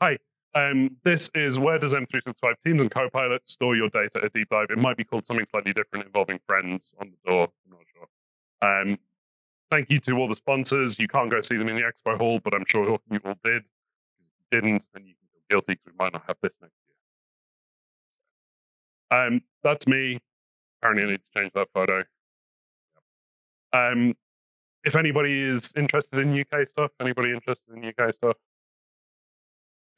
Hi, this is where does M365 Teams and Copilot store your data, a deep dive. It might be called something slightly different involving friends on the door. I'm not sure. Thank you to all the sponsors. You can't go see them in the expo hall, but I'm sure you all did. If you didn't, then you can feel guilty because we might not have this next year. That's me. Apparently, I need to change that photo. If anybody is interested in UK stuff, anybody interested in UK stuff?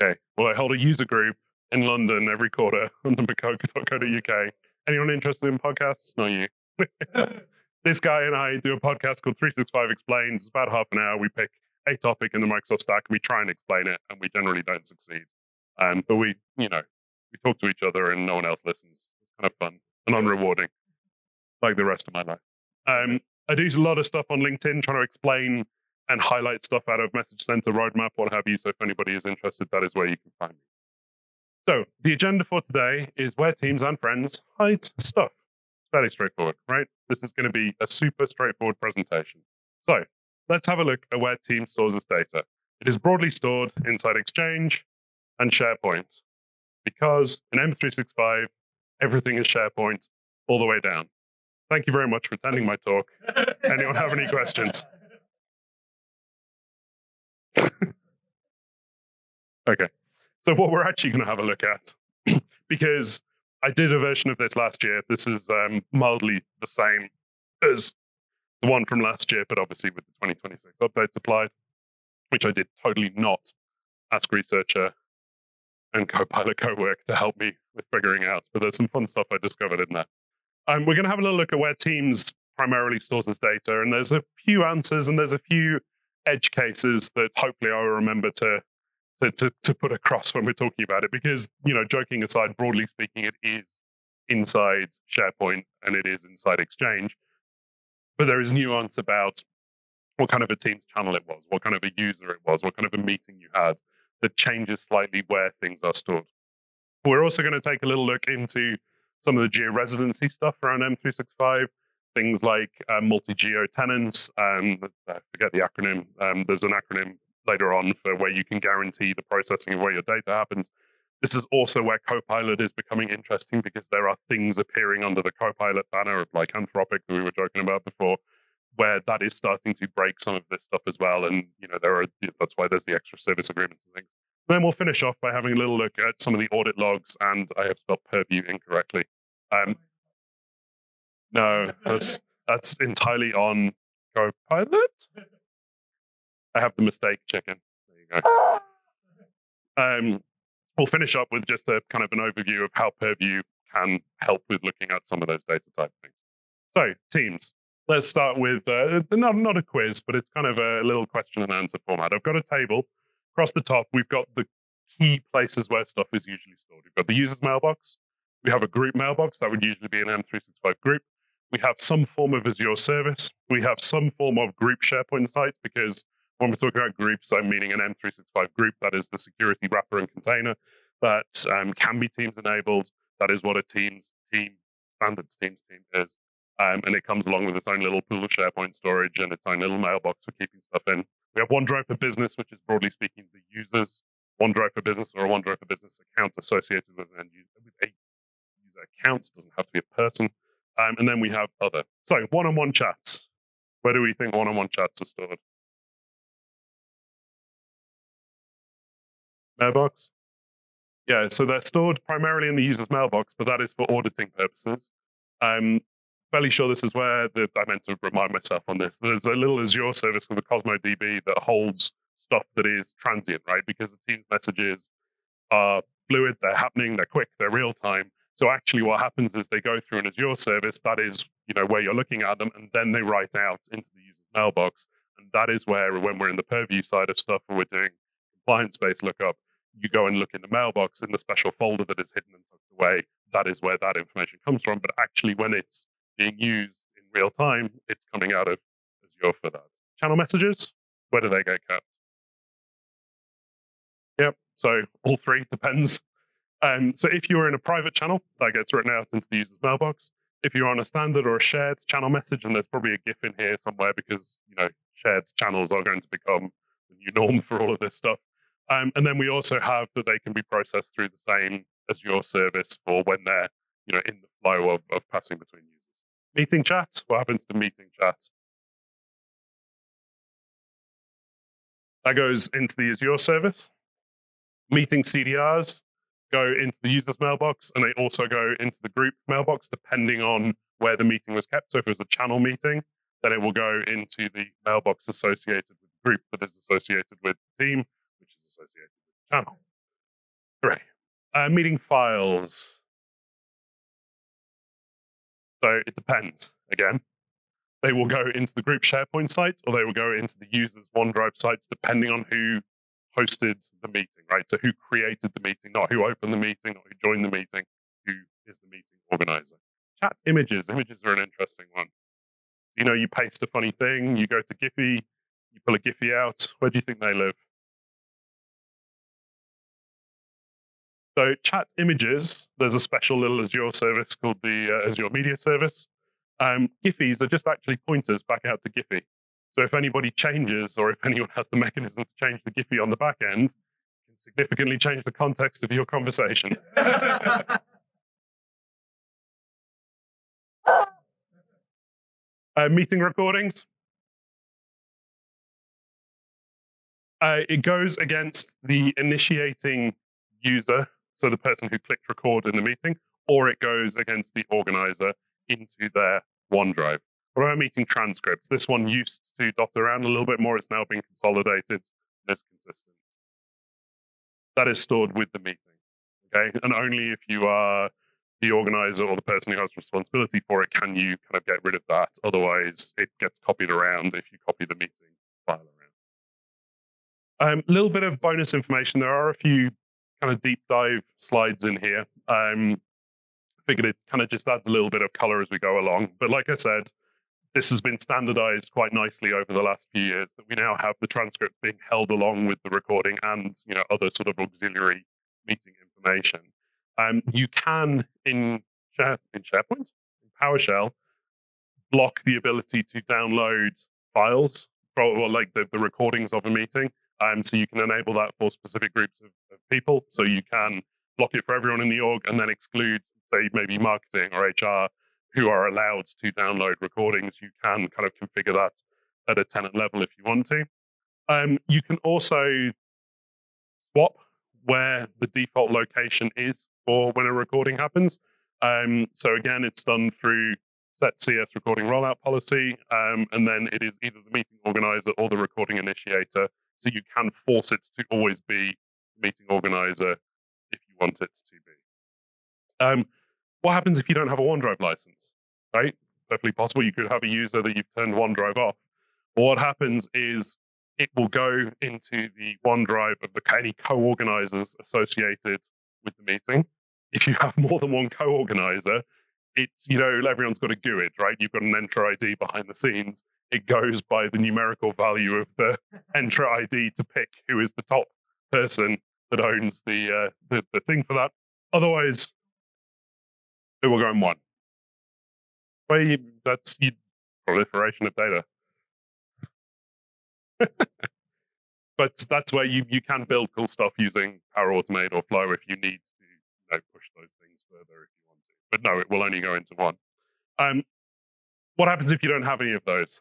Okay. Well, I hold a user group in London every quarter on numbercode.co.uk. Anyone interested in podcasts? Not you. This guy and I do a podcast called 365 Explained. It's about half an hour. We pick a topic in the Microsoft stack and we try and explain it, and we generally don't succeed. But we talk to each other and no one else listens. It's kind of fun and unrewarding, like the rest of my life. I do a lot of stuff on LinkedIn trying to explain and highlight stuff out of Message Center, Roadmap, what have you. So if anybody is interested, that is where you can find me. So the agenda for today is where Teams and Friends hide stuff. Fairly straightforward, right? This is going to be a super straightforward presentation. So let's have a look at where Teams stores its data. It is broadly stored inside Exchange and SharePoint, because in M365, everything is SharePoint all the way down. Thank you very much for attending my talk. Anyone have any questions? Okay, so what we're actually going to have a look at, because I did a version of this last year. This is mildly the same as the one from last year, but obviously with the 2026 updates applied, which I did totally not ask Researcher and Copilot co-work to help me with figuring out. But there's some fun stuff I discovered in there. We're going to have a little look at where Teams primarily stores its data, and there's a few answers and there's a few edge cases that hopefully I will remember to put across when we're talking about it, because, joking aside, broadly speaking, it is inside SharePoint and it is inside Exchange, but there is nuance about what kind of a Teams channel it was, what kind of a user it was, what kind of a meeting you had, that changes slightly where things are stored. We're also going to take a little look into some of the geo-residency stuff around M365, things like multi-geo tenants. I forget the acronym. There's an acronym later on for where you can guarantee the processing of where your data happens. This is also where Copilot is becoming interesting, because there are things appearing under the Copilot banner of like Anthropic that we were joking about before, where that is starting to break some of this stuff as well. And that's why there's the extra service agreements and things. And then we'll finish off by having a little look at some of the audit logs, and I have spelled Purview incorrectly. No, that's entirely on Copilot. I have the mistake chicken. There you go. We'll finish up with just a kind of an overview of how Purview can help with looking at some of those data type things. So Teams. Let's start with not a quiz, but it's kind of a little question and answer format. I've got a table. Across the top, we've got the key places where stuff is usually stored. We've got the user's mailbox. We have a group mailbox. That would usually be an M365 group. We have some form of Azure service. We have some form of group SharePoint site, because when we're talking about groups, I'm meaning an M365 group. That is the security wrapper and container that can be Teams enabled. That is what a Teams team, standard Teams team is. And it comes along with its own little pool of SharePoint storage and its own little mailbox for keeping stuff in. We have OneDrive for Business, which is broadly speaking the user's OneDrive for Business, or a OneDrive for Business account associated with an end user, with a user account. It doesn't have to be a person. And then we have other. So one-on-one chats. Where do we think one-on-one chats are stored? Mailbox? Yeah, so they're stored primarily in the user's mailbox, but that is for auditing purposes. Fairly sure this is where I meant to remind myself on this. There's a little Azure service called the Cosmo DB that holds stuff that is transient, right? Because the Teams messages are fluid, they're happening, they're quick, they're real time. So actually what happens is they go through an Azure service, that is, where you're looking at them, and then they write out into the user's mailbox. And that is where, when we're in the Purview side of stuff, and we're doing compliance-based lookup, you go and look in the mailbox in the special folder that is hidden and tucked away. That is where that information comes from. But actually, when it's being used in real time, it's coming out of Azure for that. Channel messages, where do they get kept? Yep, so all three, depends. So if you're in a private channel, that gets written out into the user's mailbox. If you're on a standard or a shared channel message, and there's probably a GIF in here somewhere, because shared channels are going to become the new norm for all of this stuff, And then we also have that they can be processed through the same Azure service for when they're in the flow of passing between users. Meeting chat, what happens to meeting chat? That goes into the Azure service. Meeting CDRs go into the user's mailbox, and they also go into the group mailbox, depending on where the meeting was kept. So if it was a channel meeting, then it will go into the mailbox associated with the group that is associated with the team, which is associated with the channel. Hooray. Meeting files. So it depends, again. They will go into the group SharePoint site, or they will go into the user's OneDrive sites, depending on who hosted the meeting, right? So who created the meeting, not who opened the meeting, not who joined the meeting, who is the meeting organizer. Chat images. Images are an interesting one. You paste a funny thing, you go to Giphy, you pull a Giphy out. Where do you think they live? So chat images, there's a special little Azure service called the Azure Media Service. Giphies are just actually pointers back out to Giphy. So if anybody changes, or if anyone has the mechanism to change the Giphy on the back end, it can significantly change the context of your conversation. Meeting recordings. It goes against the initiating user, so the person who clicked record in the meeting, or it goes against the organizer into their OneDrive. What about meeting transcripts? This one used to dot around a little bit more. It's now been consolidated and it's consistent. That is stored with the meeting, okay? And only if you are the organizer or the person who has responsibility for it can you kind of get rid of that. Otherwise, it gets copied around if you copy the meeting file around. A little bit of bonus information. There are a few kind of deep dive slides in here. I figured it kind of just adds a little bit of color as we go along. But like I said, this has been standardized quite nicely over the last few years, that we now have the transcript being held along with the recording and other sort of auxiliary meeting information. You can, in SharePoint, in PowerShell, block the ability to download files, or like the recordings of a meeting. So you can enable that for specific groups of people. So you can block it for everyone in the org and then exclude, say, maybe marketing or HR, who are allowed to download recordings. You can kind of configure that at a tenant level if you want to. You can also swap where the default location is for when a recording happens. So again, it's done through set CS recording rollout policy, and then it is either the meeting organizer or the recording initiator. So you can force it to always be the meeting organizer if you want it to be. What happens if you don't have a OneDrive license, right? Perfectly possible. You could have a user that you've turned OneDrive off. But what happens is it will go into the OneDrive of any co-organizers associated with the meeting. If you have more than one co-organizer, it's, everyone's got a GUID, right? You've got an Entra ID behind the scenes. It goes by the numerical value of the Entra ID to pick who is the top person that owns the thing for that. Otherwise, it will go in one. That's proliferation of data. But that's where you can build cool stuff using Power Automate or Flow if you need to push those things further if you want to. But no, it will only go into one. What happens if you don't have any of those?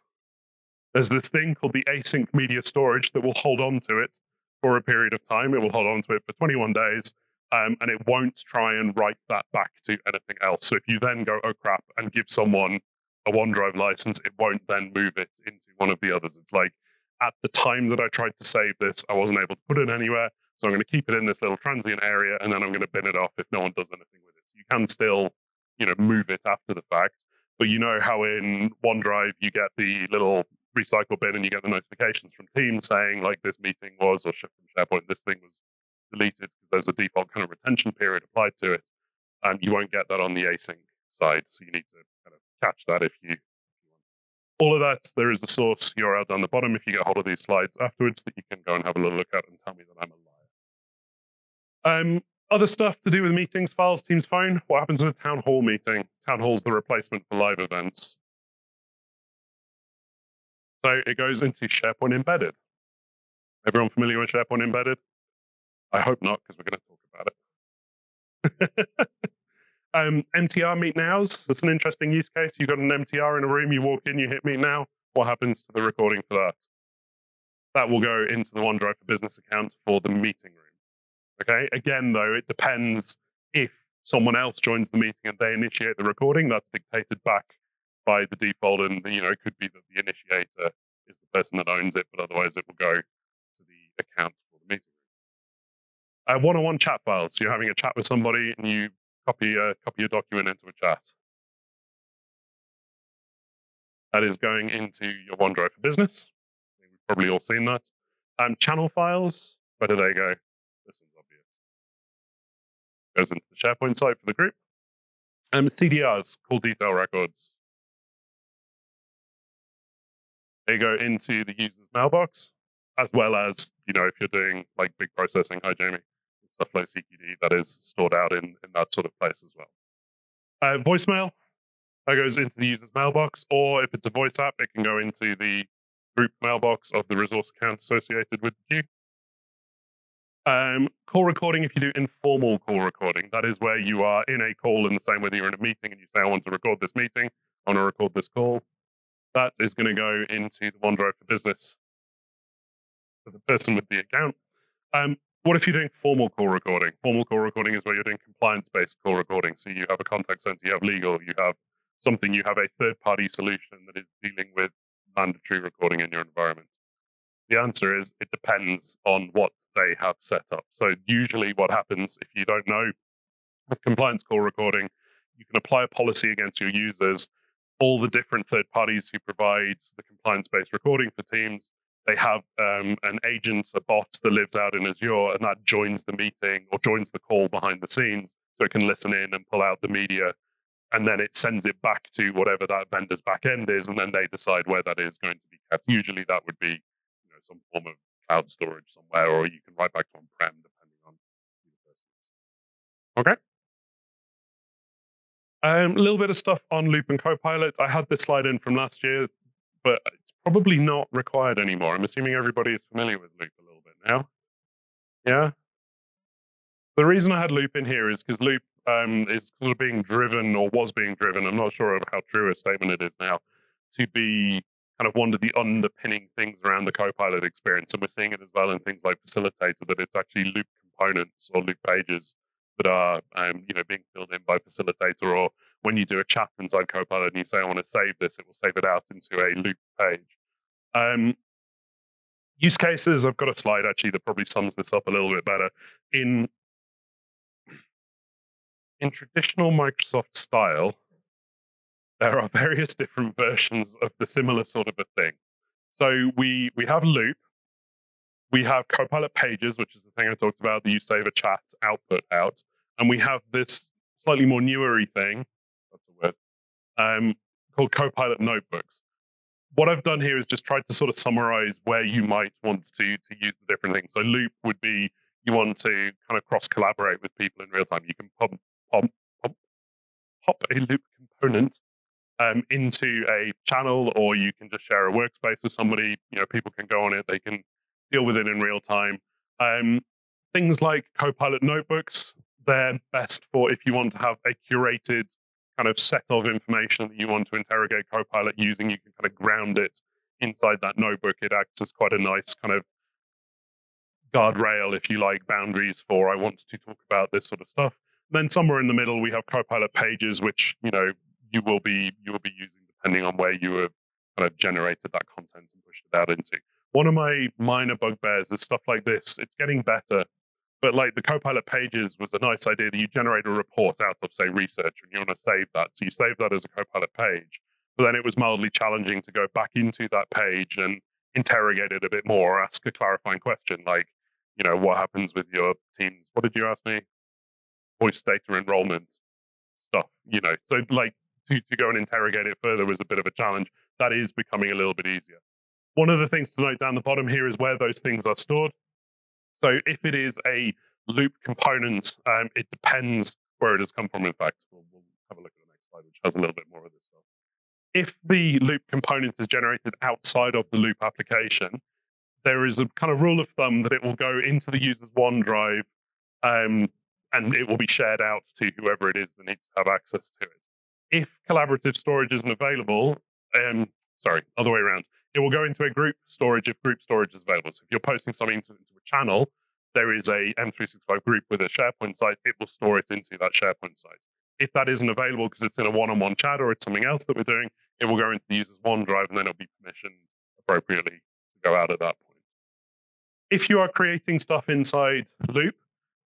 There's this thing called the async media storage that will hold on to it for a period of time. It will hold on to it for 21 days, and it won't try and write that back to anything else. So if you then go, oh crap, and give someone a OneDrive license, it won't then move it into one of the others. It's like, at the time that I tried to save this, I wasn't able to put it anywhere. So I'm going to keep it in this little transient area, and then I'm going to bin it off if no one does anything with it. You can still, move it after the fact. But you know how in OneDrive you get the little recycle bin and you get the notifications from Teams saying like this meeting was, or shipped from SharePoint, this thing was deleted because there's a default kind of retention period applied to it. And you won't get that on the async side. So you need to kind of catch that if you want. All of that, there is a source URL down the bottom if you get hold of these slides afterwards that you can go and have a little look at and tell me that I'm a liar. Other stuff to do with meetings, files, Teams phone. What happens with a town hall meeting? Town hall's the replacement for live events. So it goes into SharePoint Embedded. Everyone familiar with SharePoint Embedded? I hope not, because we're going to talk about it. MTR meet nows. That's an interesting use case. You've got an MTR in a room, you walk in, you hit meet now. What happens to the recording for that? That will go into the OneDrive for Business account for the meeting room. Okay. Again, though, it depends if someone else joins the meeting and they initiate the recording. That's dictated back by the default, and it could be that the initiator is the person that owns it, but otherwise it will go to the account for the meeting room. One-on-one chat files. So you're having a chat with somebody and you copy a document into a chat. That is going into your OneDrive for Business. We've probably all seen that. Channel files, where do they go? This one's obvious. Goes into the SharePoint site for the group. CDRs, call detail records. They go into the user's mailbox, as well as, if you're doing like big processing, hi Jamie, stuff like CQD, that is stored out in that sort of place as well. Voicemail, that goes into the user's mailbox, or if it's a voice app, it can go into the group mailbox of the resource account associated with the queue. Call recording, if you do informal call recording, that is where you are in a call in the same way that you're in a meeting and you say, I want to record this meeting, I want to record this call. That is going to go into the OneDrive for Business for the person with the account. What if you're doing formal call recording? Formal call recording is where you're doing compliance-based call recording. So you have a contact center, you have legal, you have something, you have a third-party solution that is dealing with mandatory recording in your environment. The answer is it depends on what they have set up. So usually what happens, if you don't know, with compliance call recording, you can apply a policy against your users. All the different third parties who provide the compliance-based recording for Teams, they have an agent, a bot that lives out in Azure, and that joins the meeting or joins the call behind the scenes, so it can listen in and pull out the media, and then it sends it back to whatever that vendor's back end is, and then they decide where that is going to be kept. Usually that would be some form of cloud storage somewhere, or you can write back to on-prem, depending on who the person is. Okay. A little bit of stuff on Loop and Copilot. I had this slide in from last year, but it's probably not required anymore. I'm assuming everybody is familiar with Loop a little bit now. Yeah? The reason I had Loop in here is because Loop is sort of being driven, or was being driven, I'm not sure of how true a statement it is now, to be kind of one of the underpinning things around the Copilot experience. And we're seeing it as well in things like Facilitator, that it's actually Loop components or Loop pages that are being filled in by Facilitator, or when you do a chat inside Copilot and you say, I want to save this, it will save it out into a Loop page. Use cases, I've got a slide actually that probably sums this up a little bit better. In traditional Microsoft style, there are various different versions of the similar sort of a thing. So we have Loop, we have Copilot pages, which is the thing I talked about, that you save a chat output out, and we have this slightly more newer-y thing, that's a word, called Copilot notebooks. What I've done here is just tried to sort of summarize where you might want to use the different things. So Loop would be, you want to kind of cross-collaborate with people in real time. You can pop a Loop component into a channel, or you can just share a workspace with somebody. People can go on it, they can deal with it in real time. Things like Copilot notebooks, they're best for if you want to have a curated kind of set of information that you want to interrogate Copilot using. You can kind of ground it inside that notebook. It acts as quite a nice kind of guardrail, if you like, boundaries for, I want to talk about this sort of stuff. And then somewhere in the middle, we have Copilot pages, which you will be using depending on where you have kind of generated that content and pushed it out into. One of my minor bugbears is stuff like this. It's getting better, but like the Copilot pages was a nice idea that you generate a report out of, say, research, and you want to save that. So you save that as a Copilot page, but then it was mildly challenging to go back into that page and interrogate it a bit more, or ask a clarifying question like, what happens with your teams? What did you ask me? Voice data enrollment stuff, So like to go and interrogate it further was a bit of a challenge. That is becoming a little bit easier. One of the things to note down the bottom here is where those things are stored. So if it is a Loop component, it depends where it has come from. In fact, we'll have a look at the next slide, which has a little bit more of this stuff. If the Loop component is generated outside of the Loop application, there is a kind of rule of thumb that it will go into the user's OneDrive, and it will be shared out to whoever it is that needs to have access to it. If collaborative storage isn't available, other way around, it will go into a group storage if group storage is available. So if you're posting something into a channel, there is a M365 group with a SharePoint site, it will store it into that SharePoint site. If that isn't available because it's in a one-on-one chat or it's something else that we're doing, it will go into the user's OneDrive and then it'll be permissioned appropriately to go out at that point. If you are creating stuff inside Loop,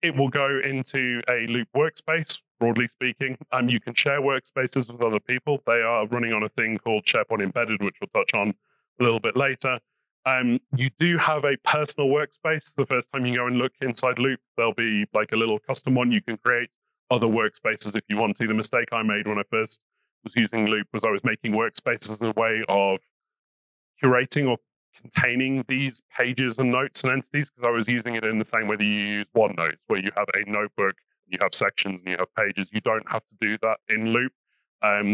it will go into a Loop workspace, broadly speaking. You can share workspaces with other people. They are running on a thing called SharePoint Embedded, which we'll touch on a little bit later. You do have a personal workspace. The first time you go and look inside Loop, there'll be like a little custom one you can create, other workspaces if you want to. The mistake I made when I first was using Loop was I was making workspaces as a way of curating or containing these pages and notes and entities, because I was using it in the same way that you use OneNote, where you have a notebook, you have sections, and you have pages. You don't have to do that in Loop.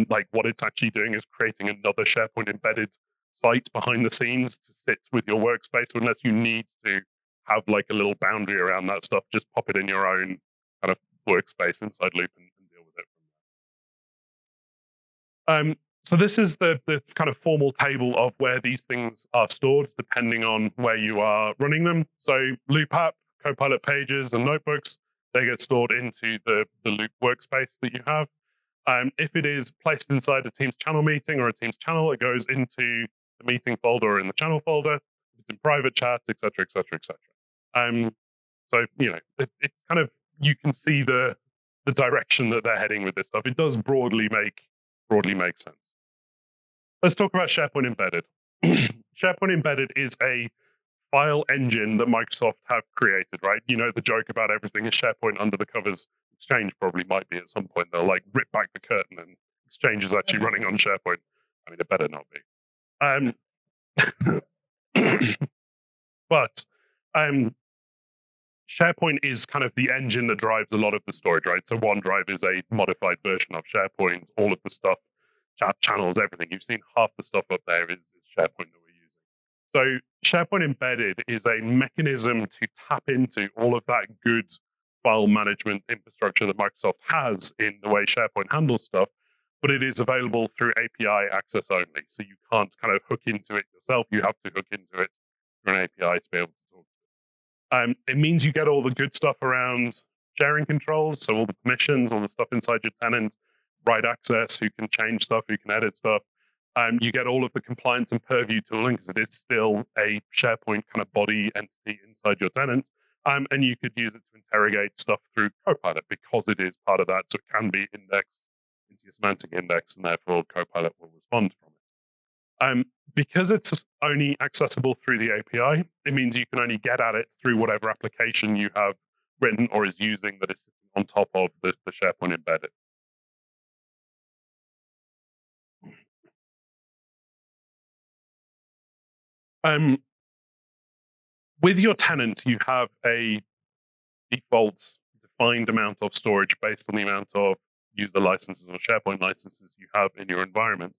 Like what it's actually doing is creating another SharePoint embedded site behind the scenes to sit with your workspace. So unless you need to have like a little boundary around that stuff, just pop it in your own kind of workspace inside Loop and deal with it from there. So this is the kind of formal table of where these things are stored, depending on where you are running them. So Loop app, Copilot pages, and notebooks, they get stored into the Loop workspace that you have. If it is placed inside a Teams channel meeting or a Teams channel, it goes into the meeting folder or in the channel folder. If it's in private chat, et cetera, et cetera, et cetera. So, it's kind of, you can see the direction that they're heading with this stuff. It does broadly make sense. Let's talk about SharePoint Embedded. SharePoint Embedded is a file engine that Microsoft have created, right? You know, the joke about everything is SharePoint under the covers. Exchange probably might be at some point. They'll like rip back the curtain and Exchange is actually running on SharePoint. I mean, it better not be. But SharePoint is kind of the engine that drives a lot of the storage, right? So OneDrive is a modified version of SharePoint. All of the stuff, chat channels, everything. You've seen half the stuff up there is SharePoint that we're using. So SharePoint Embedded is a mechanism to tap into all of that good file management infrastructure that Microsoft has in the way SharePoint handles stuff, but it is available through API access only. So you can't kind of hook into it yourself. You have to hook into it through an API to be able to talk to it. It means you get all the good stuff around sharing controls, so all the permissions, all the stuff inside your tenant, write access, who can change stuff, who can edit stuff. You get all of the compliance and Purview tooling, because it is still a SharePoint kind of body entity inside your tenant. And you could use it to interrogate stuff through Copilot, because it is part of that, so it can be indexed into your semantic index, and therefore Copilot will respond from it. Because it's only accessible through the API, it means you can only get at it through whatever application you have written or is using that is sitting on top of the SharePoint embedded. With your tenant, you have a default defined amount of storage based on the amount of user licenses or SharePoint licenses you have in your environment.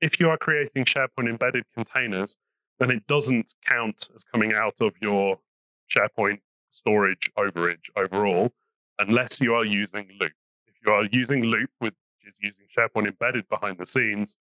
If you are creating SharePoint embedded containers, then it doesn't count as coming out of your SharePoint storage overage overall, unless you are using Loop. If you are using Loop, which is using SharePoint embedded behind the scenes,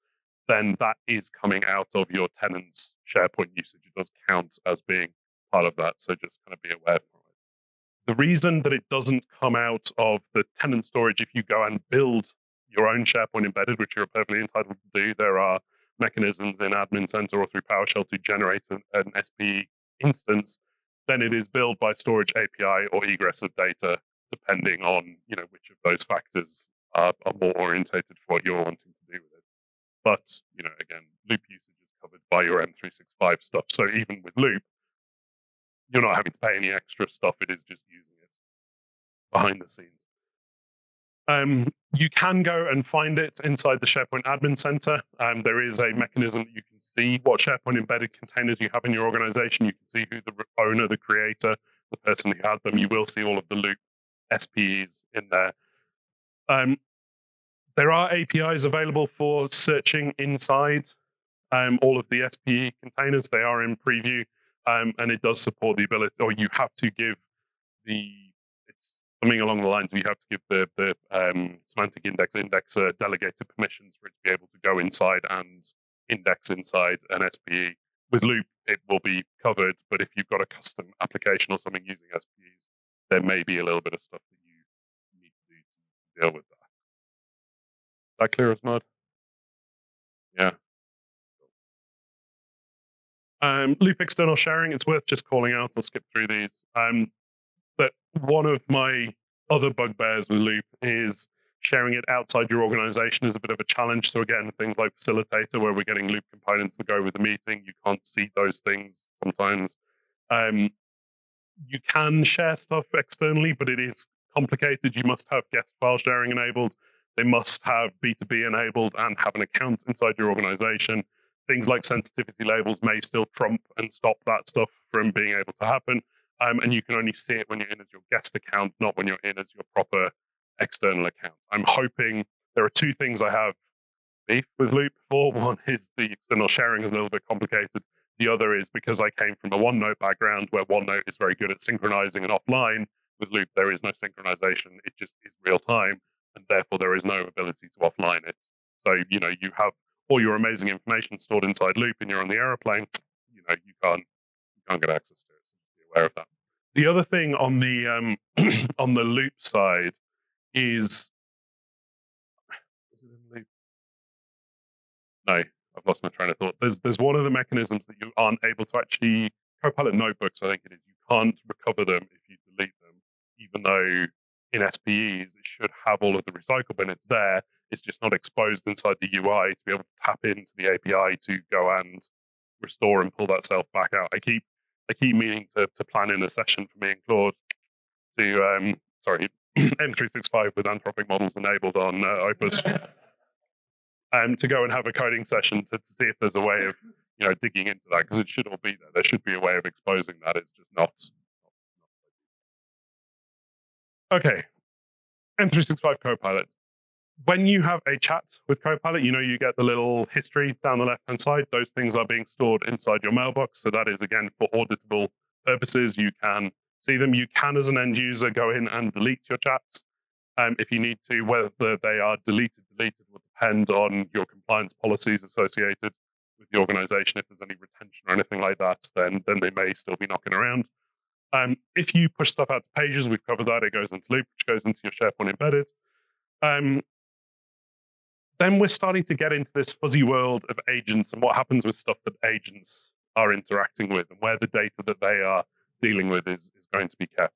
then that is coming out of your tenant's SharePoint usage. It does count as being part of that, so just kind of be aware for it. The reason that it doesn't come out of the tenant storage if you go and build your own SharePoint embedded, which you're perfectly entitled to do, there are mechanisms in Admin Center or through PowerShell to generate an SPE instance, then it is billed by storage API or egress of data, depending on which of those factors are more orientated for what you're wanting to do with it. But again, Loop usage is covered by your M365 stuff. So even with Loop, you're not having to pay any extra stuff. It is just using it behind the scenes. You can go and find it inside the SharePoint Admin Center. There is a mechanism that you can see what SharePoint embedded containers you have in your organization. You can see who the owner, the creator, the person who had them. You will see all of the Loop SPEs in there. There are APIs available for searching inside all of the SPE containers. They are in preview. and it does support the ability, or you have to give it's something along the lines of you have to give the semantic indexer delegated permissions for it to be able to go inside and index inside an SPE. With Loop, it will be covered, but if you've got a custom application or something using SPEs, there may be a little bit of stuff that you need to do to deal with that. Is that clear as mud? Yeah. Loop external sharing, it's worth just calling out. I'll skip through these. But one of my other bugbears with Loop is sharing it outside your organization is a bit of a challenge. So again, things like Facilitator, where we're getting Loop components to go with the meeting, you can't see those things sometimes. You can share stuff externally, but it is complicated. You must have guest file sharing enabled. They must have B2B enabled and have an account inside your organization. Things like sensitivity labels may still trump and stop that stuff from being able to happen. And you can only see it when you're in as your guest account, not when you're in as your proper external account. I'm hoping there are two things I have beef with Loop for. One is the external sharing is a little bit complicated. The other is because I came from a OneNote background where OneNote is very good at synchronizing and offline. With Loop, there is no synchronization. It just is real time, and therefore there is no ability to offline it. So, you have all your amazing information stored inside Loop and you're on the airplane, you can't get access to it. So just be aware of that. The other thing on the on the Loop side is it in Loop? No, I've lost my train of thought. There's one of the mechanisms that you aren't able to actually, Copilot notebooks, I think it is, you can't recover them if you delete them, even though in SPEs it should have all of the recycle bin. It's there. It's just not exposed inside the UI to be able to tap into the API to go and restore and pull that self back out. I keep meaning to plan in a session for me and Claude to M365 with Anthropic models enabled on Opus. To go and have a coding session to see if there's a way of digging into that, because it should all be there. There should be a way of exposing that. It's just not. Okay, M365 Copilot. When you have a chat with Copilot, you get the little history down the left-hand side. Those things are being stored inside your mailbox. So that is, again, for auditable purposes. You can see them. You can, as an end user, go in and delete your chats. If you need to. Whether they are deleted will depend on your compliance policies associated with the organization. If there's any retention or anything like that, then they may still be knocking around. If you push stuff out to pages, we've covered that. It goes into Loop, which goes into your SharePoint embedded. Then we're starting to get into this fuzzy world of agents and what happens with stuff that agents are interacting with and where the data that they are dealing with is going to be kept.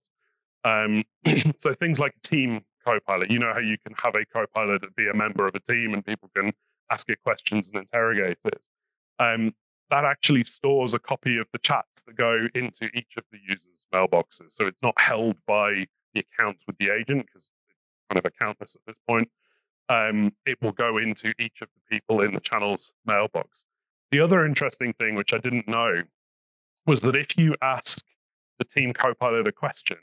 So things like a team Copilot, how you can have a Copilot be a member of a team and people can ask it questions and interrogate it. That actually stores a copy of the chats that go into each of the users' mailboxes. So it's not held by the account with the agent, because it's kind of accountless at this point. It will go into each of the people in the channel's mailbox. The other interesting thing, which I didn't know, was that if you ask the team Copilot a question,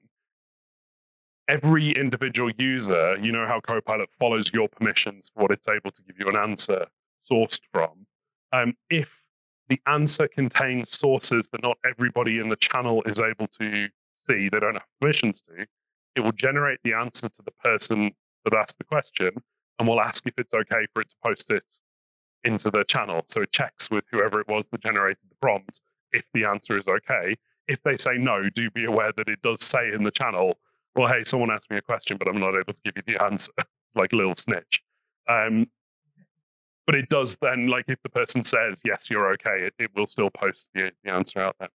every individual user, how Copilot follows your permissions for what it's able to give you an answer sourced from. If the answer contains sources that not everybody in the channel is able to see, they don't have permissions to, it will generate the answer to the person that asked the question and will ask if it's okay for it to post it into the channel. So it checks with whoever it was that generated the prompt if the answer is okay. If they say no, do be aware that it does say in the channel, well, hey, someone asked me a question, but I'm not able to give you the answer. It's like a little snitch. But it does then, like if the person says, yes, you're okay, it will still post the answer out there.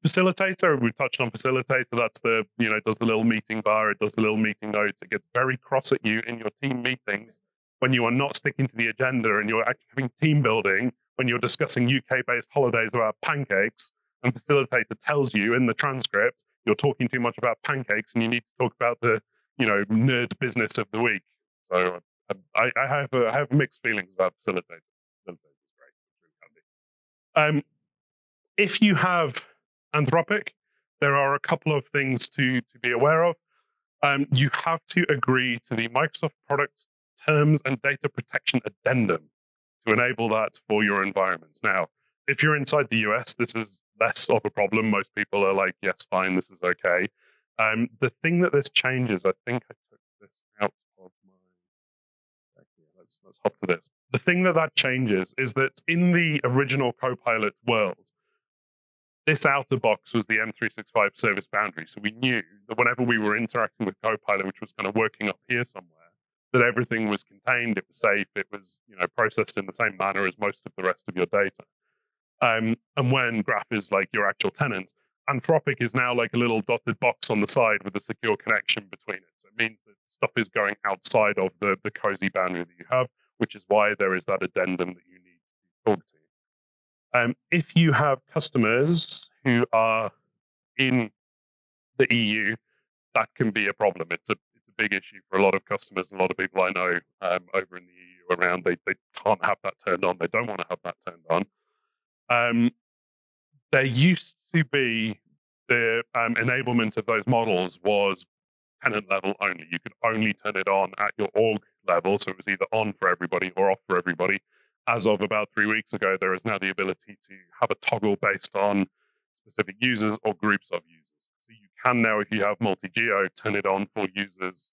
Facilitator, we've touched on Facilitator. That's it does the little meeting bar, it does the little meeting notes. It gets very cross at you in your team meetings when you are not sticking to the agenda and you're actually having team building, when you're discussing UK-based holidays about pancakes, and Facilitator tells you in the transcript, you're talking too much about pancakes and you need to talk about the, nerd business of the week. So I have mixed feelings about Facilitator. Facilitator is great. It's really handy. If you have Anthropic, there are a couple of things to be aware of. You have to agree to the Microsoft Product Terms and Data Protection Addendum to enable that for your environments. Now, if you're inside the US, this is less of a problem. Most people are like, yes, fine, this is okay. The thing that this changes, I think I took this out of my. Let's hop to this. The thing that changes is that in the original Copilot world, this outer box was the M365 service boundary. So we knew that whenever we were interacting with Copilot, which was kind of working up here somewhere, that everything was contained, it was safe, it was processed in the same manner as most of the rest of your data. And when Graph is like your actual tenant, Anthropic is now like a little dotted box on the side with a secure connection between it. So it means that stuff is going outside of the cozy boundary that you have, which is why there is that addendum that you need to talk to. If you have customers who are in the EU, that can be a problem. It's a big issue for a lot of customers. A lot of people I know over in the EU around, they can't have that turned on. They don't want to have that turned on. There used to be the enablement of those models was tenant level only. You could only turn it on at your org level, so it was either on for everybody or off for everybody. As of about 3 weeks ago, there is now the ability to have a toggle based on specific users or groups of users. So you can now, if you have multi-geo, turn it on for users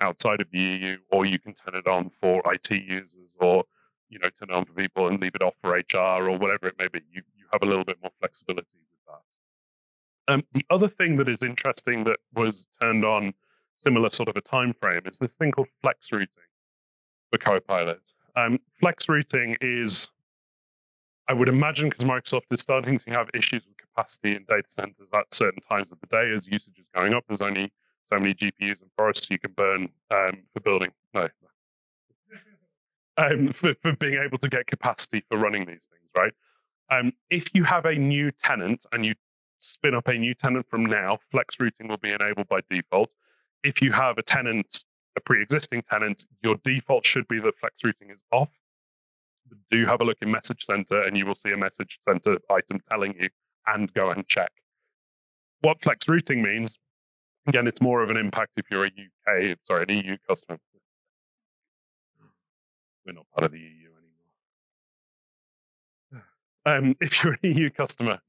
outside of the EU, or you can turn it on for IT users, or turn it on for people and leave it off for HR or whatever it may be. You have a little bit more flexibility with that. The other thing that is interesting that was turned on similar sort of a time frame is this thing called flex routing for Copilot. Flex routing is, I would imagine, because Microsoft is starting to have issues with capacity in data centers at certain times of the day as usage is going up. There's only so many GPUs and forests you can burn for building. No. For being able to get capacity for running these things, right? If you have a new tenant and you spin up a new tenant from now, flex routing will be enabled by default. If you have a pre-existing tenant, your default should be that flex routing is off. But do have a look in Message Center and you will see a Message Center item telling you, and go and check. What flex routing means, again, it's more of an impact if you're an EU customer. We're not part of the EU anymore. If you're an EU customer,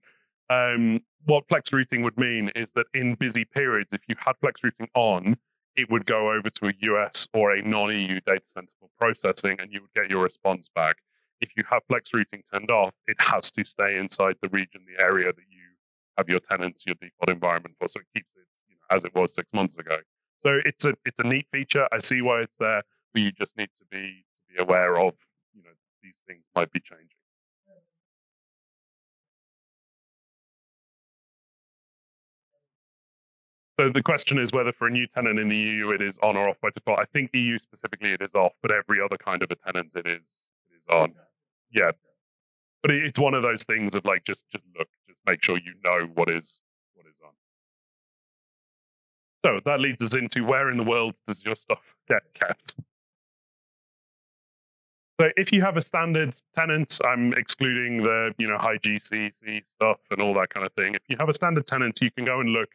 what flex routing would mean is that in busy periods, if you had flex routing on, it would go over to a US or a non-EU data center for processing, and you would get your response back. If you have flex routing turned off, it has to stay inside the region, the area that you have your tenants, your default environment for, so it keeps it as it was 6 months ago. So it's a neat feature. I see why it's there, but you just need to be aware of these things might be changing. So the question is whether for a new tenant in the EU it is on or off by default. I think EU specifically it is off, but every other kind of a tenant it is on. Yeah, but it's one of those things of like just look, just make sure you know what is on. So that leads us into where in the world does your stuff get kept? So if you have a standard tenant, I'm excluding the high GCC stuff and all that kind of thing. If you have a standard tenant, you can go and look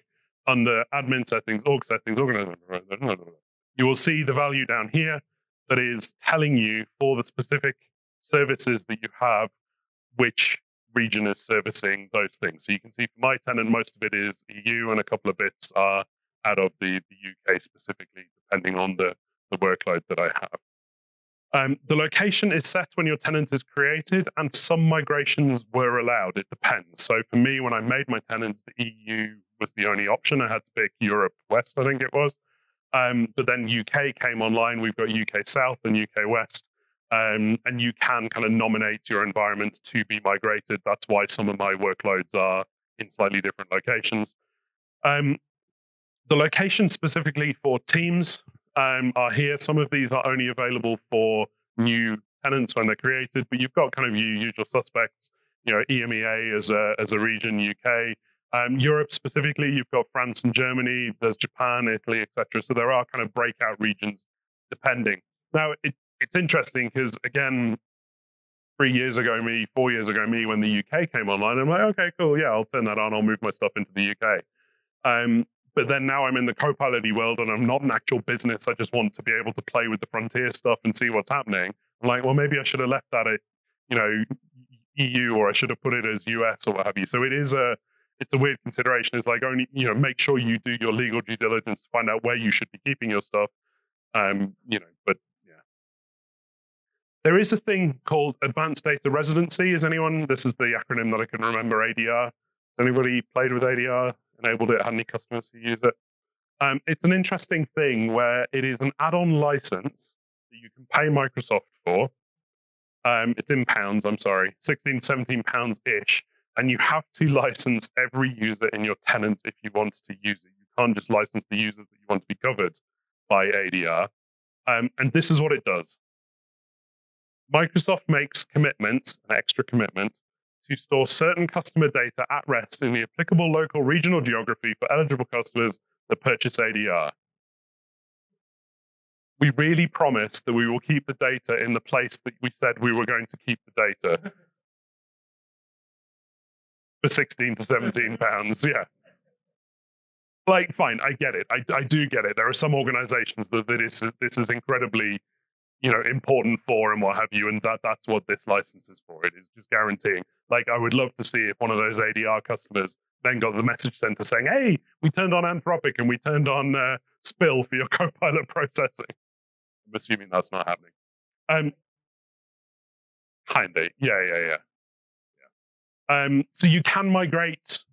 under admin settings, org settings, you will see the value down here that is telling you for the specific services that you have, which region is servicing those things. So you can see for my tenant, most of it is EU and a couple of bits are out of the UK specifically, depending on the workload that I have. The location is set when your tenant is created, and some migrations were allowed. It depends. So for me, when I made my tenants, the EU was the only option. I had to pick Europe West, I think it was. But then UK came online. We've got UK South and UK West. And you can kind of nominate your environment to be migrated. That's why some of my workloads are in slightly different locations. The locations specifically for teams are here. Some of these are only available for new tenants when they're created, but you've got kind of your usual suspects, EMEA as a region, UK. Europe specifically, you've got France and Germany, there's Japan, Italy, etc. So there are kind of breakout regions depending. Now, it's interesting because, again, 4 years ago, when the UK came online, I'm like, okay, cool, yeah, I'll turn that on, I'll move my stuff into the UK. But then now I'm in the Copilot-y world and I'm not an actual business. I just want to be able to play with the frontier stuff and see what's happening. I'm like, well, maybe I should have left that at, EU, or I should have put it as US or what have you. So it's a weird consideration. It's like only, make sure you do your legal due diligence to find out where you should be keeping your stuff. But yeah. There is a thing called advanced data residency. This is the acronym that I can remember, ADR. Has anybody played with ADR, enabled it, had any customers who use it? It's an interesting thing where it is an add-on license that you can pay Microsoft for. It's in pounds, I'm sorry, 16, 17 pounds-ish. And you have to license every user in your tenant if you want to use it. You can't just license the users that you want to be covered by ADR. And this is what it does. Microsoft makes commitments, an extra commitment, to store certain customer data at rest in the applicable local regional geography for eligible customers that purchase ADR. We really promise that we will keep the data in the place that we said we were going to keep the data for 16 to 17 pounds. Yeah. Like, fine, I get it. I do get it. There are some organizations that this is incredibly, important for and what have you, and that's what this license is for. It is just guaranteeing. Like, I would love to see if one of those ADR customers then got the message center saying, "Hey, we turned on Anthropic and we turned on Spill for your Copilot processing." I'm assuming that's not happening. Kinda, yeah. So you can migrate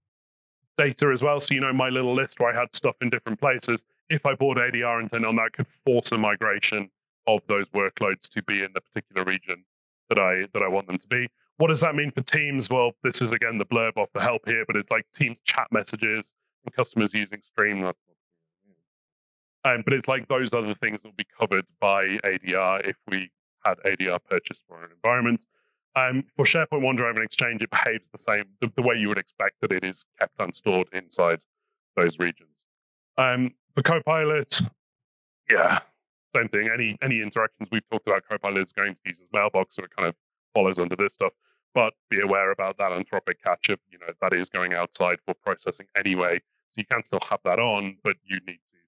data as well. So my little list where I had stuff in different places. If I bought ADR and turned on that, could force a migration of those workloads to be in the particular region that I want them to be. What does that mean for Teams? Well, this is again the blurb off the help here, but it's like Teams chat messages and customers using Stream. But it's like those other things that will be covered by ADR if we had ADR purchased for an environment. For SharePoint, OneDrive, and Exchange, it behaves the same, the way you would expect that it is kept and stored inside those regions. For Copilot, yeah, same thing. Any interactions we've talked about Copilot is going to the user's mailbox, so it kind of follows under this stuff. But be aware about that Anthropic catch up. That is going outside for processing anyway. So you can still have that on, but you need to be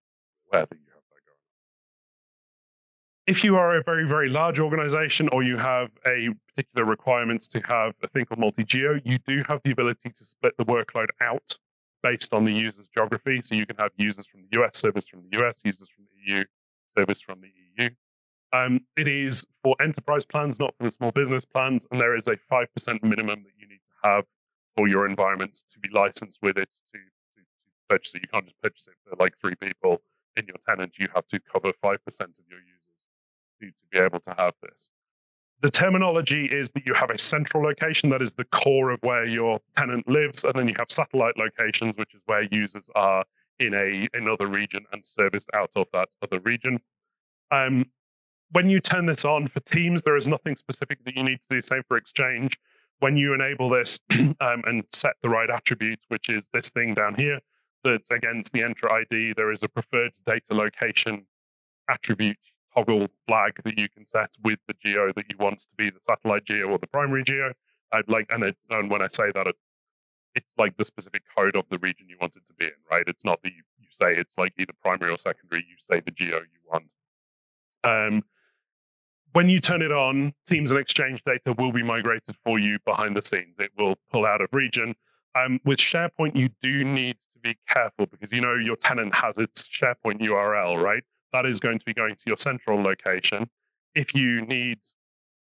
aware that you have that going on. If you are a very, very large organization, or you have a particular requirements to have a thing called multi-geo, you do have the ability to split the workload out based on the user's geography. So you can have users from the US, service from the US, users from the EU, service from the EU. It is for enterprise plans, not for the small business plans, and there is a 5% minimum that you need to have for your environment to be licensed with it to purchase it. You can't just purchase it for like 3 people in your tenant. You have to cover 5% of your users to be able to have this. The terminology is that you have a central location, that is the core of where your tenant lives, and then you have satellite locations, which is where users are in another region and serviced out of that other region. When you turn this on for Teams, there is nothing specific that you need to do. Same for Exchange. When you enable this and set the right attributes, which is this thing down here, that against the Enter ID, there is a preferred data location attribute toggle flag that you can set with the geo that you want to be the satellite geo or the primary geo. And when I say that, it's like the specific code of the region you want it to be in, right? It's not that you say it's like either primary or secondary. You say the geo you want. When you turn it on, Teams and Exchange data will be migrated for you behind the scenes. It will pull out of region. With SharePoint, you do need to be careful because your tenant has its SharePoint URL, right? That is going to be going to your central location. If you need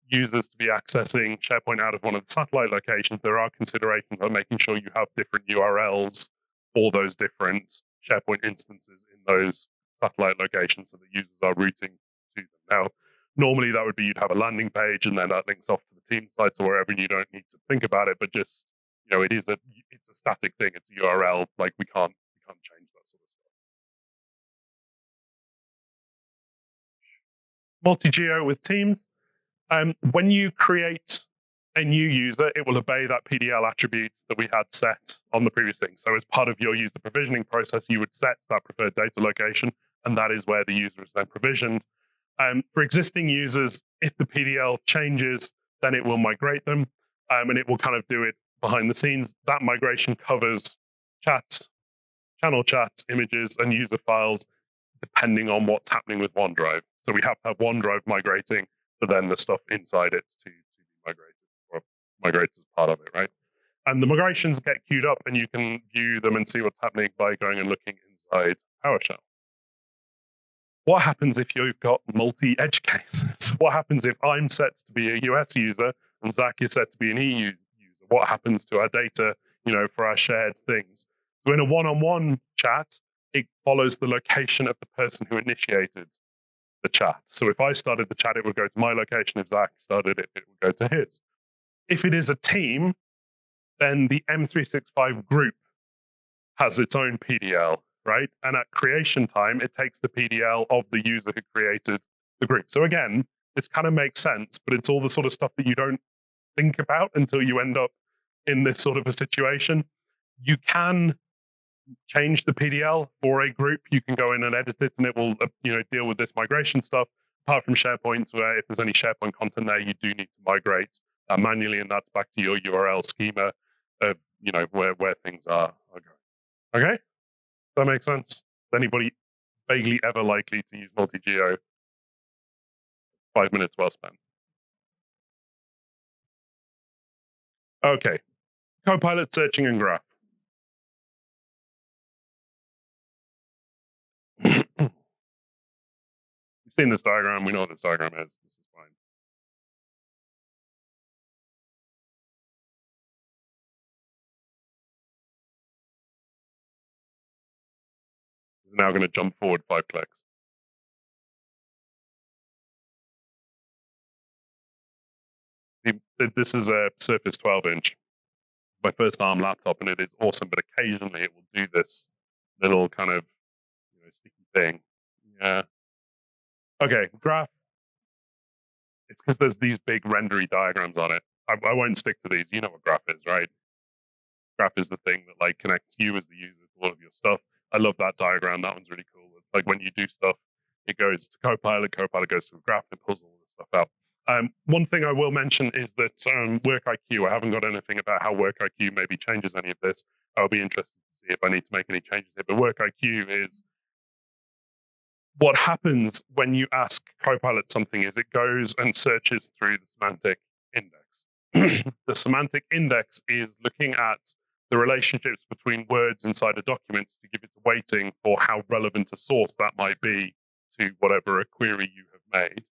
users to be accessing SharePoint out of one of the satellite locations, there are considerations of making sure you have different URLs for those different SharePoint instances in those satellite locations so that users are routing to them. Now, normally that would be you'd have a landing page and then that links off to the team sites or wherever, and you don't need to think about it, but just, it's a static thing. It's a URL. Like we can't change that sort of stuff. Multi-geo with Teams. When you create a new user, it will obey that PDL attribute that we had set on the previous thing. So as part of your user provisioning process, you would set that preferred data location, and that is where the user is then provisioned. For existing users, if the PDL changes, then it will migrate them, and it will kind of do it behind the scenes. That migration covers chats, channel chats, images, and user files, depending on what's happening with OneDrive. So we have to have OneDrive migrating, but then the stuff inside it to be migrated. migrates as part of it, right? And the migrations get queued up, and you can view them and see what's happening by going and looking inside PowerShell. What happens if you've got multi-edge cases? What happens if I'm set to be a US user and Zach is set to be an EU user? What happens to our data, for our shared things? So in a one-on-one chat, it follows the location of the person who initiated the chat. So if I started the chat, it would go to my location. If Zach started it, it would go to his. If it is a team, then the M365 group has its own PDL, right? And at creation time, it takes the PDL of the user who created the group. So again, this kind of makes sense, but it's all the sort of stuff that you don't think about until you end up in this sort of a situation. You can change the PDL for a group. You can go in and edit it, and it will deal with this migration stuff. Apart from SharePoint, where if there's any SharePoint content there, you do need to migrate manually, and that's back to your URL schema of where things are going. Okay, does that make sense? Is anybody vaguely ever likely to use multi-geo? 5 minutes well spent. Okay, Copilot searching and graph. We've seen this diagram. We know what this diagram is. This is fine. It's now going to jump forward 5 clicks. This is a Surface 12-inch, my first ARM laptop, and it is awesome. But occasionally, it will do this little kind of sticky thing. Yeah. Okay, graph. It's because there's these big rendery diagrams on it. I won't stick to these. You know what graph is, right? Graph is the thing that connects you as the user to all of your stuff. I love that diagram. That one's really cool. It's like when you do stuff, it goes to Copilot. Copilot goes to a graph and pulls all this stuff out. One thing I will mention is that WorkIQ, I haven't got anything about how WorkIQ maybe changes any of this. I'll be interested to see if I need to make any changes here. But WorkIQ is what happens when you ask Copilot something is it goes and searches through the semantic index. The semantic index is looking at the relationships between words inside a document to give it a weighting for how relevant a source that might be to whatever a query you have made.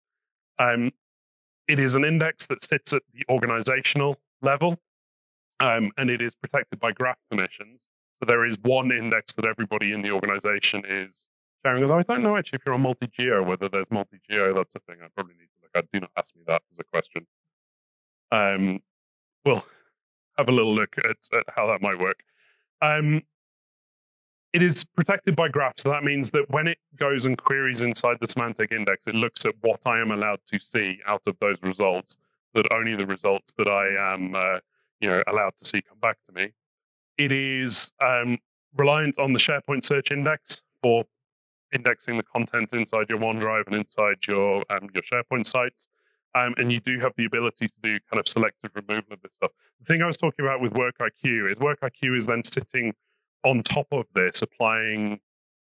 It is an index that sits at the organizational level, and it is protected by graph permissions. So there is one index that everybody in the organization is sharing. Although I don't know actually if you're on multi-geo, whether there's multi-geo, that's a thing I probably need to look at. Do not ask me that as a question. We'll have a little look at how that might work. It is protected by graphs, so that means that when it goes and queries inside the semantic index, it looks at what I am allowed to see out of those results, that only the results that I am allowed to see come back to me. It is reliant on the SharePoint search index for indexing the content inside your OneDrive and inside your SharePoint sites. And you do have the ability to do kind of selective removal of this stuff. The thing I was talking about with WorkIQ is then sitting on top of this, applying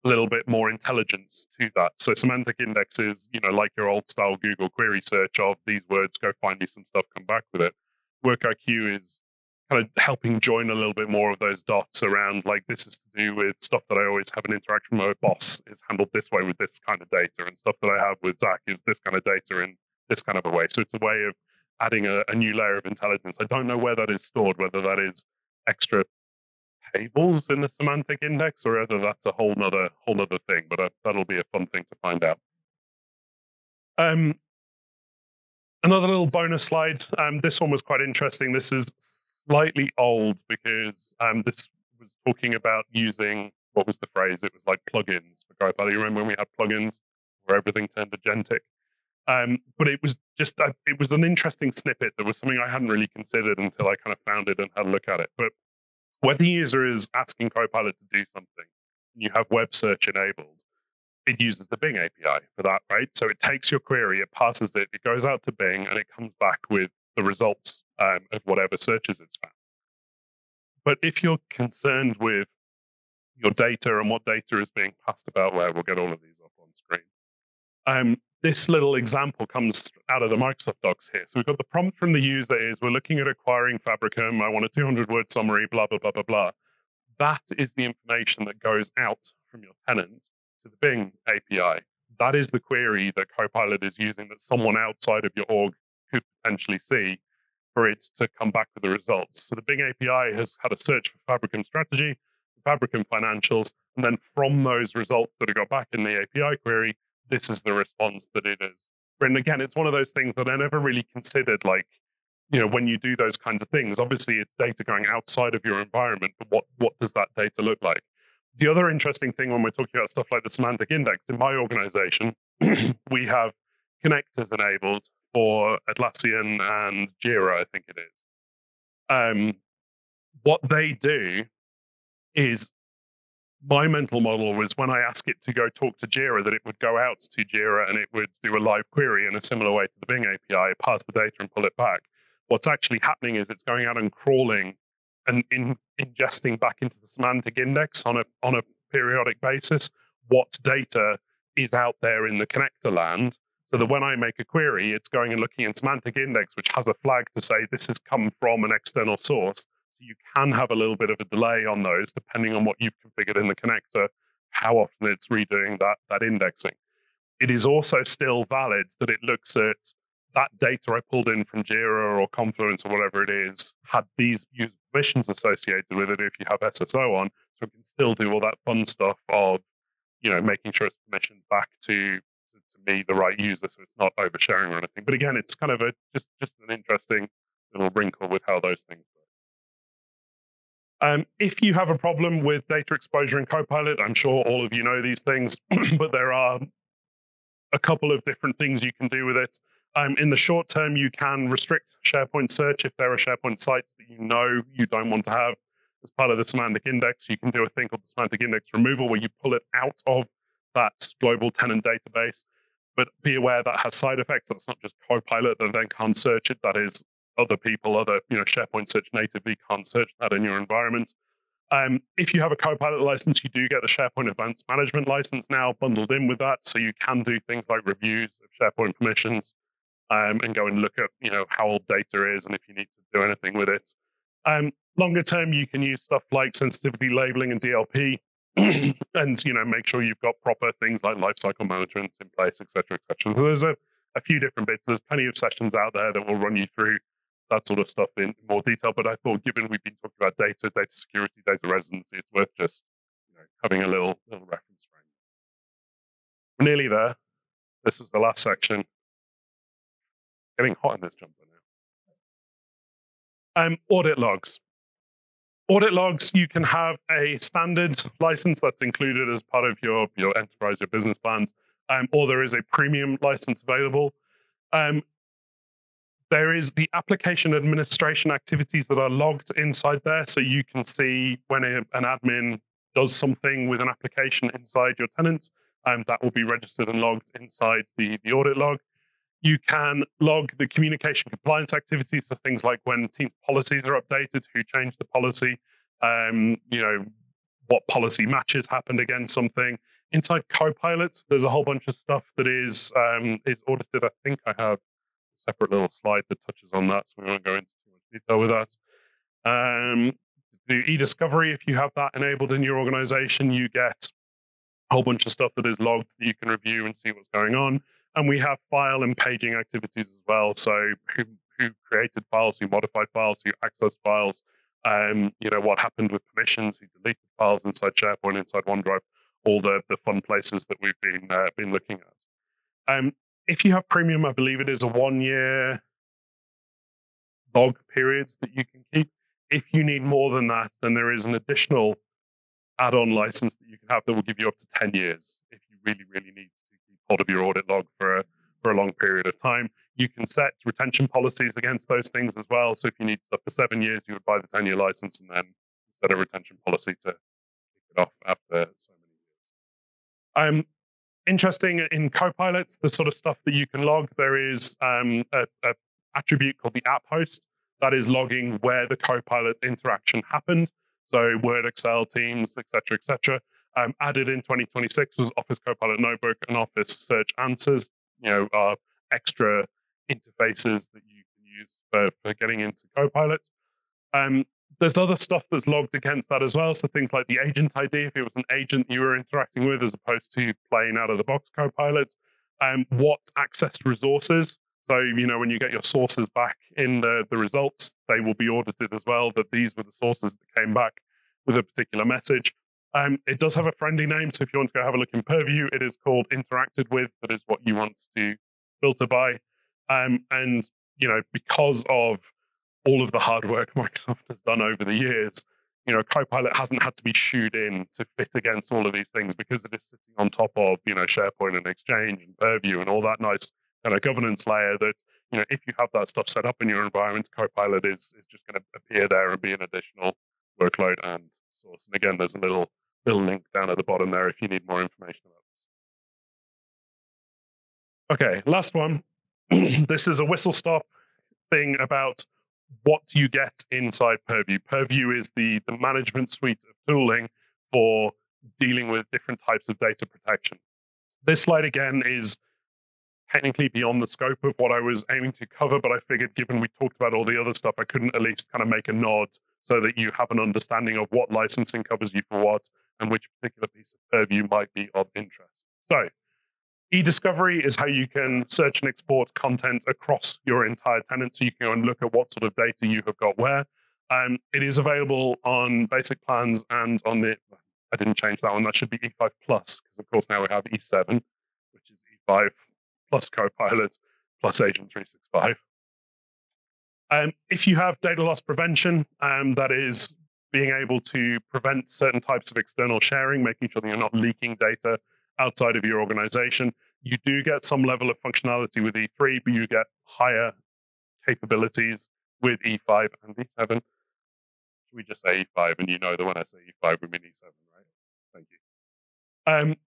a little bit more intelligence to that. So semantic index is, like your old style Google query search of these words, go find me some stuff, come back with it. WorkIQ is kind of helping join a little bit more of those dots around, like, this is to do with stuff that I always have an interaction with my boss is handled this way with this kind of data, and stuff that I have with Zach is this kind of data in this kind of a way. So it's a way of adding a new layer of intelligence. I don't know where that is stored, whether that is extra tables in the semantic index or whether that's a whole nother thing, but that'll be a fun thing to find out. Another little bonus slide. This one was quite interesting. This is slightly old because this was talking about using, what was the phrase? It was like plugins for Copilot. You remember when we had plugins where everything turned agentic? But it was just, it was an interesting snippet. That was something I hadn't really considered until I kind of found it and had a look at it. But when the user is asking Copilot to do something, and you have web search enabled, it uses the Bing API for that, right? So it takes your query, it passes it, it goes out to Bing, and it comes back with the results of whatever searches it's found. But if you're concerned with your data and what data is being passed about where, we'll get all of these up on screen. this little example comes out of the Microsoft Docs here. So we've got the prompt from the user is, we're looking at acquiring Fabricum. I want a 200-word summary, blah, blah, blah, blah, blah. That is the information that goes out from your tenant to the Bing API. That is the query that Copilot is using that someone outside of your org could potentially see for it to come back with the results. So the Bing API has had a search for Fabricum strategy, Fabricum financials, and then from those results that it got back in the API query, this is the response that it is. And again, it's one of those things that I never really considered, like, when you do those kinds of things, obviously it's data going outside of your environment, but what does that data look like? The other interesting thing when we're talking about stuff like the semantic index, in my organization, we have connectors enabled for Atlassian and Jira, I think it is. What they do is, my mental model was when I ask it to go talk to Jira, that it would go out to Jira and it would do a live query in a similar way to the Bing API, pass the data and pull it back. What's actually happening is it's going out and crawling and ingesting back into the semantic index on a periodic basis what data is out there in the connector land, so that when I make a query, it's going and looking in semantic index, which has a flag to say this has come from an external source. You can have a little bit of a delay on those, depending on what you've configured in the connector, how often it's redoing that indexing. It is also still valid that it looks at that data I pulled in from Jira or Confluence or whatever it is, had these user permissions associated with it if you have SSO on, so it can still do all that fun stuff of, making sure it's permissioned back to me, the right user, so it's not oversharing or anything. But again, it's kind of just an interesting little wrinkle with how those things work. If you have a problem with data exposure in Copilot, I'm sure all of you know these things, but there are a couple of different things you can do with it. In the short term, you can restrict SharePoint search if there are SharePoint sites that you don't want to have as part of the semantic index. You can do a thing called the semantic index removal, where you pull it out of that global tenant database. But be aware that has side effects. That's not just Copilot that then can't search it. That is other people, SharePoint search natively can't search that in your environment. If you have a Copilot license, you do get the SharePoint Advanced Management license now bundled in with that, so you can do things like reviews of SharePoint permissions and go and look at how old data is and if you need to do anything with it. Longer term, you can use stuff like sensitivity labeling and DLP, and make sure you've got proper things like lifecycle management in place, etc., etc. So there's a few different bits. There's plenty of sessions out there that will run you through that sort of stuff in more detail. But I thought, given we've been talking about data security, data residency, it's worth just having a little reference frame. We're nearly there. This was the last section. Getting hot in this jumper now. Audit logs. Audit logs, you can have a standard license that's included as part of your enterprise, your business plans, or there is a premium license available. There is the application administration activities that are logged inside there, so you can see when an admin does something with an application inside your tenant, that will be registered and logged inside the audit log. You can log the communication compliance activities, so things like when team policies are updated, who changed the policy, what policy matches happened against something. Inside Copilot, there's a whole bunch of stuff that is audited. I think I have separate little slide that touches on that, so we won't go into too much detail with that. The e-discovery, if you have that enabled in your organization, you get a whole bunch of stuff that is logged that you can review and see what's going on. And we have file and paging activities as well. So who created files, who modified files, who accessed files, what happened with permissions, who deleted files inside SharePoint, inside OneDrive, all the fun places that we've been looking at. If you have premium, I believe it is a 1-year log period that you can keep. If you need more than that, then there is an additional add-on license that you can have that will give you up to 10 years if you really, really need to keep hold of your audit log for a long period of time. You can set retention policies against those things as well. So if you need stuff for 7 years, you would buy the 10-year license and then set a retention policy to kick it off after so many years. Interesting in Copilot, the sort of stuff that you can log, there is an attribute called the app host that is logging where the Copilot interaction happened. So Word, Excel, Teams, etc., etc. Added in 2026 was Office Copilot Notebook and Office Search Answers. are extra interfaces that you can use for getting into Copilot. There's other stuff that's logged against that as well. So things like the agent ID, if it was an agent you were interacting with as opposed to plain out of the box Copilot, what accessed resources. So, when you get your sources back in the results, they will be audited as well, that these were the sources that came back with a particular message. It does have a friendly name. So if you want to go have a look in Purview, it is called interacted with. That is what you want to filter by. And, because of all of the hard work Microsoft has done over the years, Copilot hasn't had to be shooed in to fit against all of these things because it is sitting on top of, SharePoint and Exchange and Purview and all that nice kind of governance layer that, if you have that stuff set up in your environment, Copilot is just going to appear there and be an additional workload and source. And again, there's a little link down at the bottom there if you need more information about this. Okay, last one. This is a whistle stop thing about what you get inside Purview. Purview is the management suite of tooling for dealing with different types of data protection. This slide, again, is technically beyond the scope of what I was aiming to cover, but I figured given we talked about all the other stuff, I couldn't at least kind of make a nod so that you have an understanding of what licensing covers you for what and which particular piece of Purview might be of interest. So, e-discovery is how you can search and export content across your entire tenant, so you can go and look at what sort of data you have got where. It is available on basic plans and on the, I didn't change that one, that should be E5 Plus, because of course now we have E7, which is E5 plus Copilot plus Agent 365. If you have data loss prevention, that is being able to prevent certain types of external sharing, making sure that you're not leaking data outside of your organization. You do get some level of functionality with E3, but you get higher capabilities with E5 and E7. Should we just say E5? And you know that when I say E5, we mean E7, right? Thank you.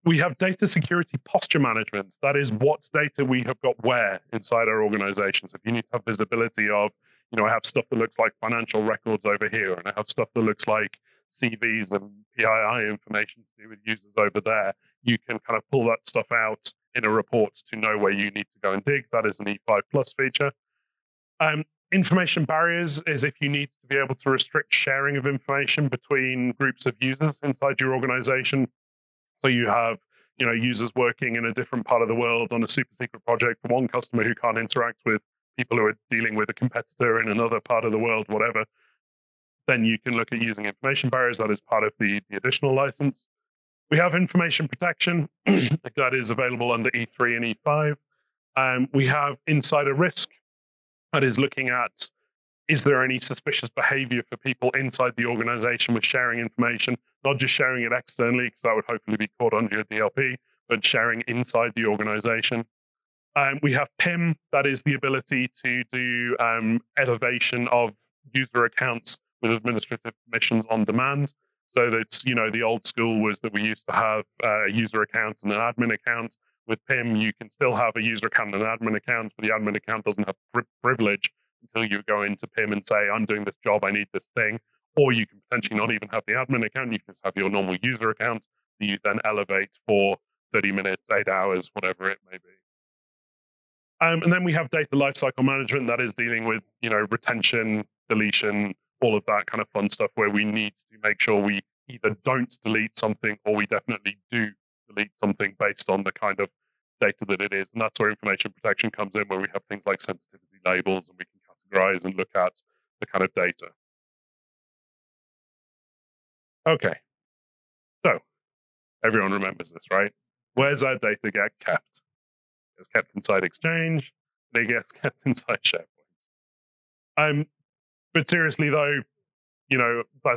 We have data security posture management. That is what data we have got where inside our organization. So if you need to have visibility of, I have stuff that looks like financial records over here, and I have stuff that looks like CVs and PII information to do with users over there, you can kind of pull that stuff out in a report to know where you need to go and dig. That is an E5 Plus feature. Information barriers is if you need to be able to restrict sharing of information between groups of users inside your organization. So you have, users working in a different part of the world on a super secret project for one customer who can't interact with people who are dealing with a competitor in another part of the world, whatever. Then you can look at using information barriers. That is part of the additional license. We have information protection that is available under E3 and E5. We have insider risk that is looking at, is there any suspicious behavior for people inside the organization with sharing information, not just sharing it externally, because that would hopefully be caught under your DLP, but sharing inside the organization. We have PIM, that is the ability to do elevation of user accounts with administrative permissions on demand. So that, the old school was that we used to have a user account and an admin account. With PIM, you can still have a user account and an admin account, but the admin account doesn't have privilege until you go into PIM and say, I'm doing this job, I need this thing. Or you can potentially not even have the admin account, you can just have your normal user account that you then elevate for 30 minutes, 8 hours, whatever it may be. And then we have data lifecycle management that is dealing with, retention, deletion, all of that kind of fun stuff where we need to make sure we either don't delete something or we definitely do delete something based on the kind of data that it is. And that's where information protection comes in, where we have things like sensitivity labels and we can categorize and look at the kind of data. Okay. So everyone remembers this, right? Where's our data get kept? It's kept inside Exchange, and it gets kept inside SharePoint. But seriously though,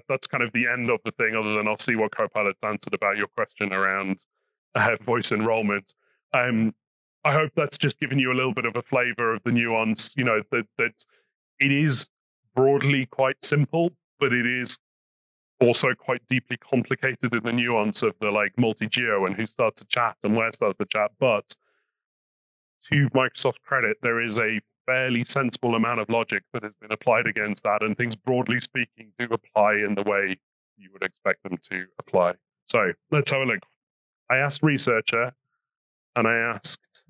that's kind of the end of the thing, other than I'll see what Copilot's answered about your question around voice enrollment. I hope that's just given you a little bit of a flavor of the nuance, that it is broadly quite simple, but it is also quite deeply complicated in the nuance of the multi-geo and who starts a chat and where starts the chat. But to Microsoft's credit, there is a fairly sensible amount of logic that has been applied against that, and things broadly speaking do apply in the way you would expect them to apply. So let's have a look. I asked researcher and I asked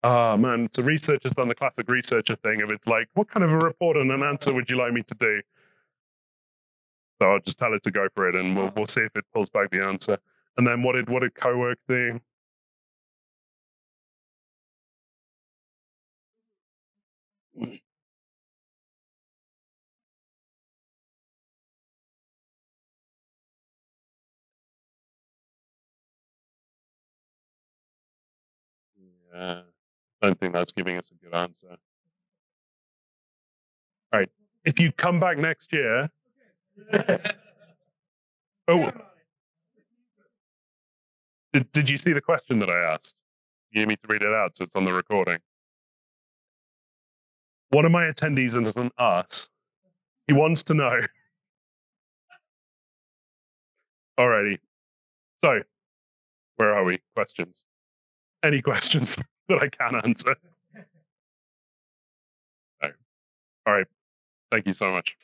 Oh man, so research has done the classic researcher thing of it's like, what kind of a report and an answer would you like me to do? So I'll just tell it to go for it, and we'll see if it pulls back the answer. And then what did Cowork do? Yeah, I don't think that's giving us a good answer. All right, if you come back next year. Oh, did you see the question that I asked? You need me to read it out so it's on the recording. One of my attendees, and it's an us, he wants to know. Alrighty, so where are we? Questions? Any questions that I can answer? No. All right, thank you so much.